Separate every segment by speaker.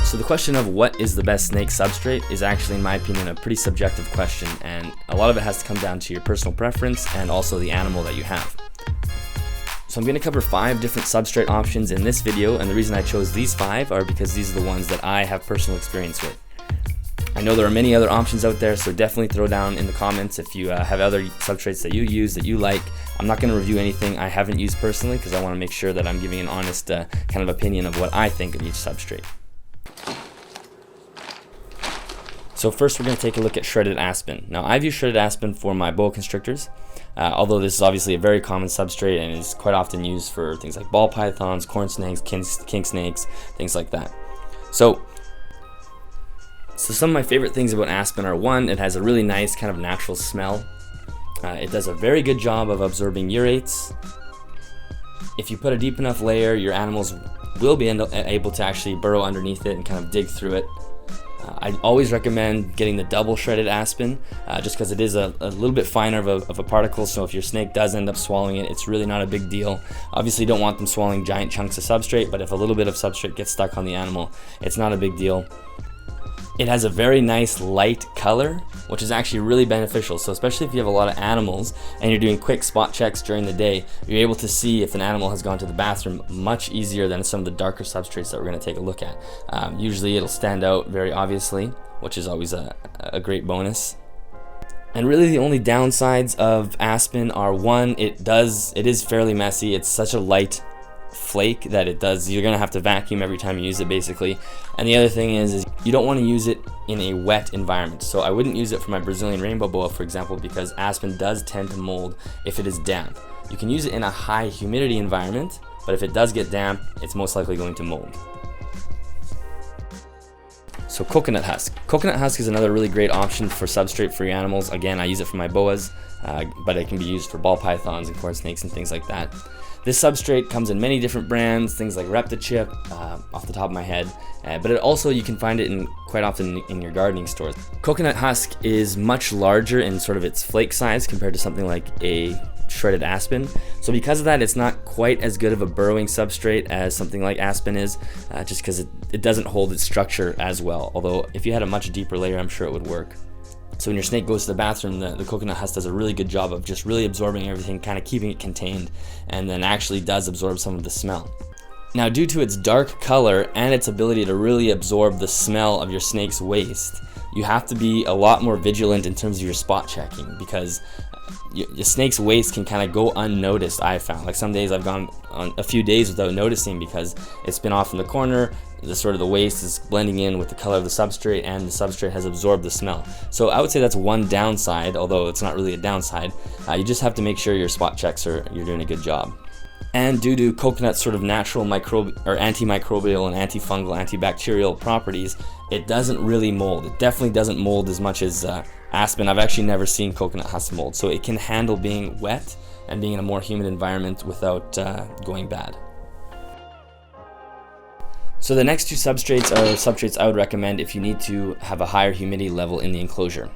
Speaker 1: So the question of what is the best snake substrate is actually, in my opinion, a pretty subjective question, and a lot of it has to come down to your personal preference and also the animal that you have. So I'm going to cover 5 different substrate options in this video, and the reason I chose these 5 are because these are the ones that I have personal experience with. I know there are many other options out there, so definitely throw down in the comments if you have other substrates that you use that you like. I'm not going to review anything I haven't used personally because I want to make sure that I'm giving an honest kind of opinion of what I think of each substrate. So first we're going to take a look at shredded aspen. Now I've used shredded aspen for my boa constrictors, although this is obviously a very common substrate and is quite often used for things like ball pythons, corn snakes, king snakes, things like that. So some of my favorite things about aspen are, 1, it has a really nice kind of natural smell. It does a very good job of absorbing urates. If you put a deep enough layer, your animals will be able to actually burrow underneath it and kind of dig through it. I always recommend getting the double shredded aspen just because it is a little bit finer of a particle, so if your snake does end up swallowing it, it's really not a big deal. Obviously you don't want them swallowing giant chunks of substrate, but if a little bit of substrate gets stuck on the animal, it's not a big deal. It has a very nice light color, which is actually really beneficial. So especially if you have a lot of animals and you're doing quick spot checks during the day, you're able to see if an animal has gone to the bathroom much easier than some of the darker substrates that we're going to take a look at. Usually it'll stand out very obviously, which is always a great bonus. And really the only downsides of aspen are, 1, it is fairly messy. It's such a light flake that you're gonna have to vacuum every time you use it basically. And the other thing is you don't want to use it in a wet environment. So I wouldn't use it for my Brazilian rainbow boa, for example, because aspen does tend to mold if it is damp. You can use it in a high humidity environment, but if it does get damp, it's most likely going to mold. So coconut husk. Coconut husk is another really great option for substrate for your animals. Again, I use it for my boas, but it can be used for ball pythons and corn snakes and things like that. This substrate comes in many different brands, things like Reptile, off the top of my head, but you can find it quite often in your gardening stores. Coconut husk is much larger in sort of its flake size compared to something like a shredded aspen. So because of that, it's not quite as good of a burrowing substrate as something like aspen is, just because it doesn't hold its structure as well. Although if you had a much deeper layer, I'm sure it would work. So when your snake goes to the bathroom, the coconut husk does a really good job of just really absorbing everything, kind of keeping it contained, and then actually does absorb some of the smell. Now, due to its dark color and its ability to really absorb the smell of your snake's waste, you have to be a lot more vigilant in terms of your spot checking, because your snake's waste can kind of go unnoticed, I found. Like some days I've gone on a few days without noticing because it's been off in the corner, the waste is blending in with the color of the substrate, and the substrate has absorbed the smell. So I would say that's one downside, although it's not really a downside. You just have to make sure your spot checks you're doing a good job. And due to coconut's sort of natural antimicrobial and antifungal, antibacterial properties, it doesn't really mold. It definitely doesn't mold as much as aspen. I've actually never seen coconut husk mold, so it can handle being wet and being in a more humid environment without going bad. So the next 2 substrates are substrates I would recommend if you need to have a higher humidity level in the enclosure.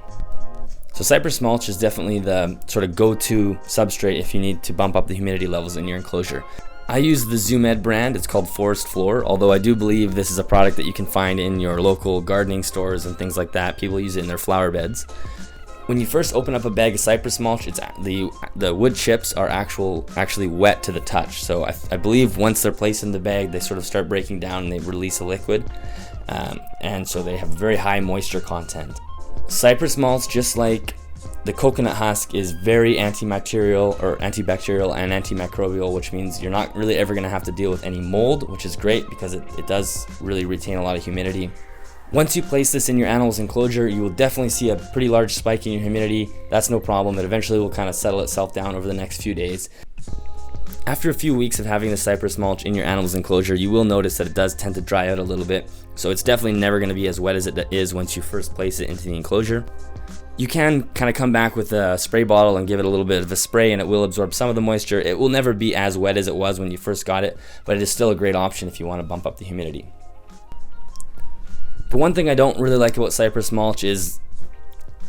Speaker 1: So Cypress mulch is definitely the sort of go-to substrate if you need to bump up the humidity levels in your enclosure. I use the ZoomEd brand. It's called Forest Floor, although I do believe this is a product that you can find in your local gardening stores and things like that. People use it in their flower beds. When you first open up a bag of Cypress mulch, the wood chips are actually wet to the touch. So I believe once they're placed in the bag, they sort of start breaking down and they release a liquid, and so they have very high moisture content. Cypress mulch, just like the coconut husk, is very antibacterial and antimicrobial, which means you're not really ever going to have to deal with any mold, which is great because it does really retain a lot of humidity. Once you place this in your animal's enclosure, you will definitely see a pretty large spike in your humidity. That's no problem. It eventually will kind of settle itself down over the next few days. After a few weeks of having the Cypress mulch in your animal's enclosure, you will notice that it does tend to dry out a little bit. So it's definitely never going to be as wet as it is once you first place it into the enclosure. You can kind of come back with a spray bottle and give it a little bit of a spray, and it will absorb some of the moisture. It will never be as wet as it was when you first got it, but it is still a great option if you want to bump up the humidity. But one thing I don't really like about Cypress mulch is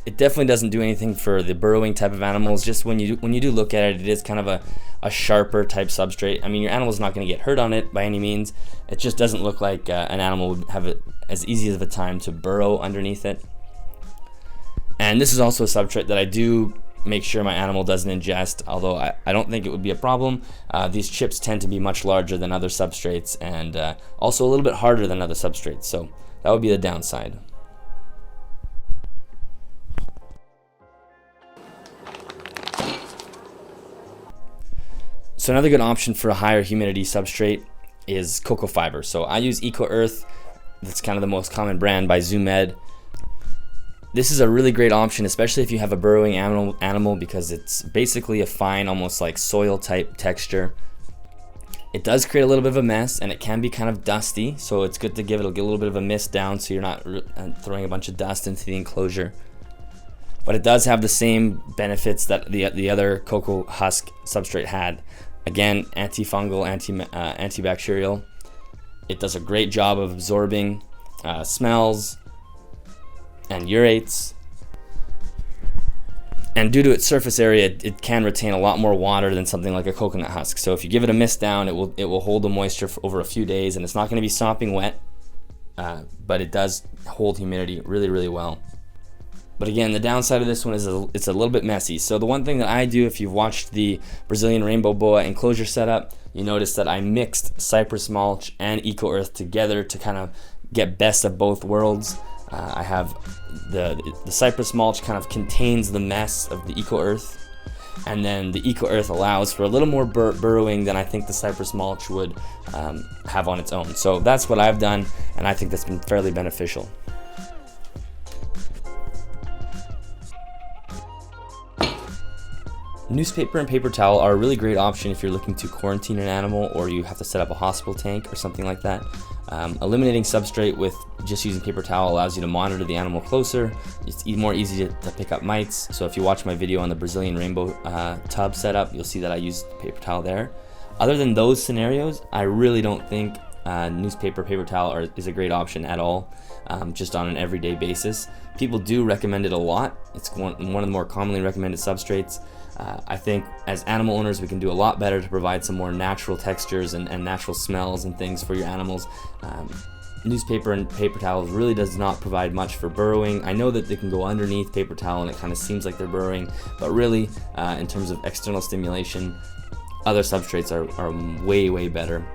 Speaker 1: It definitely doesn't do anything for the burrowing type of animals. Just when you do look at it, it is kind of a sharper type substrate. I mean, your animal's not going to get hurt on it by any means. It just doesn't look like an animal would have it as easy of a time to burrow underneath it. And this is also a substrate that I do make sure my animal doesn't ingest, although I don't think it would be a problem. These chips tend to be much larger than other substrates, and also a little bit harder than other substrates, so that would be the downside. So another good option for a higher humidity substrate is Cocofiber. So I use EcoEarth. That's kind of the most common brand by ZoomEd. This is a really great option, especially if you have a burrowing animal, because it's basically a fine, almost like soil type texture. It does create a little bit of a mess, and it can be kind of dusty, so it's good to give it a little bit of a mist down so you're not throwing a bunch of dust into the enclosure. But it does have the same benefits that the other cocoa husk substrate had. Again, antifungal, antibacterial. It does a great job of absorbing smells and urates. And due to its surface area, it can retain a lot more water than something like a coconut husk. So if you give it a mist down, it will hold the moisture for over a few days, and it's not going to be sopping wet, but it does hold humidity really, really well. But again, the downside of this one is it's a little bit messy. So the one thing that I do, if you've watched the Brazilian rainbow boa enclosure setup, you notice that I mixed Cypress mulch and EcoEarth together to kind of get best of both worlds. I have the Cypress mulch kind of contains the mess of the EcoEarth, and then the EcoEarth allows for a little more burrowing than I think the Cypress mulch would have on its own. So that's what I've done, and I think that's been fairly beneficial. Newspaper and paper towel are a really great option if you're looking to quarantine an animal, or you have to set up a hospital tank or something like that. Eliminating substrate with just using paper towel allows you to monitor the animal closer. It's more easy to pick up mites. So if you watch my video on the Brazilian rainbow tub setup, you'll see that I used paper towel there. Other than those scenarios, I really don't think newspaper, paper towel is a great option at all, just on an everyday basis. People do recommend it a lot. It's one of the more commonly recommended substrates. I think as animal owners, we can do a lot better to provide some more natural textures and natural smells and things for your animals. Newspaper and paper towels really does not provide much for burrowing. I know that they can go underneath paper towel and it kind of seems like they're burrowing, but really, in terms of external stimulation, other substrates are way, way better.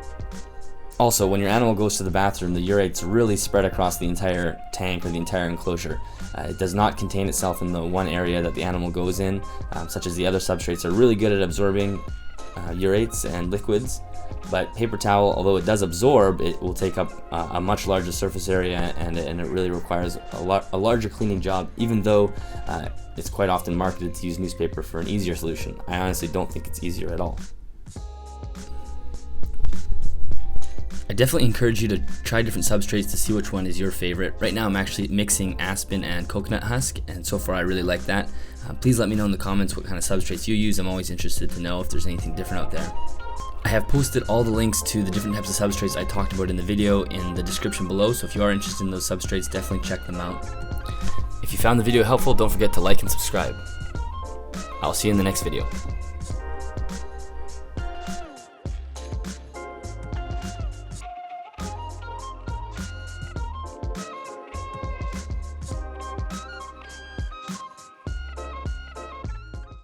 Speaker 1: Also, when your animal goes to the bathroom, the urates really spread across the entire tank or the entire enclosure. It does not contain itself in the one area that the animal goes in, such as the other substrates are really good at absorbing urates and liquids. But paper towel, although it does absorb, it will take up a much larger surface area, and it really requires a larger cleaning job, even though it's quite often marketed to use newspaper for an easier solution. I honestly don't think it's easier at all. I definitely encourage you to try different substrates to see which one is your favorite. Right now I'm actually mixing Aspen and coconut husk, and so far I really like that. Please let me know in the comments what kind of substrates you use. I'm always interested to know if there's anything different out there. I have posted all the links to the different types of substrates I talked about in the video in the description below, so if you are interested in those substrates, definitely check them out. If you found the video helpful, don't forget to like and subscribe. I'll see you in the next video.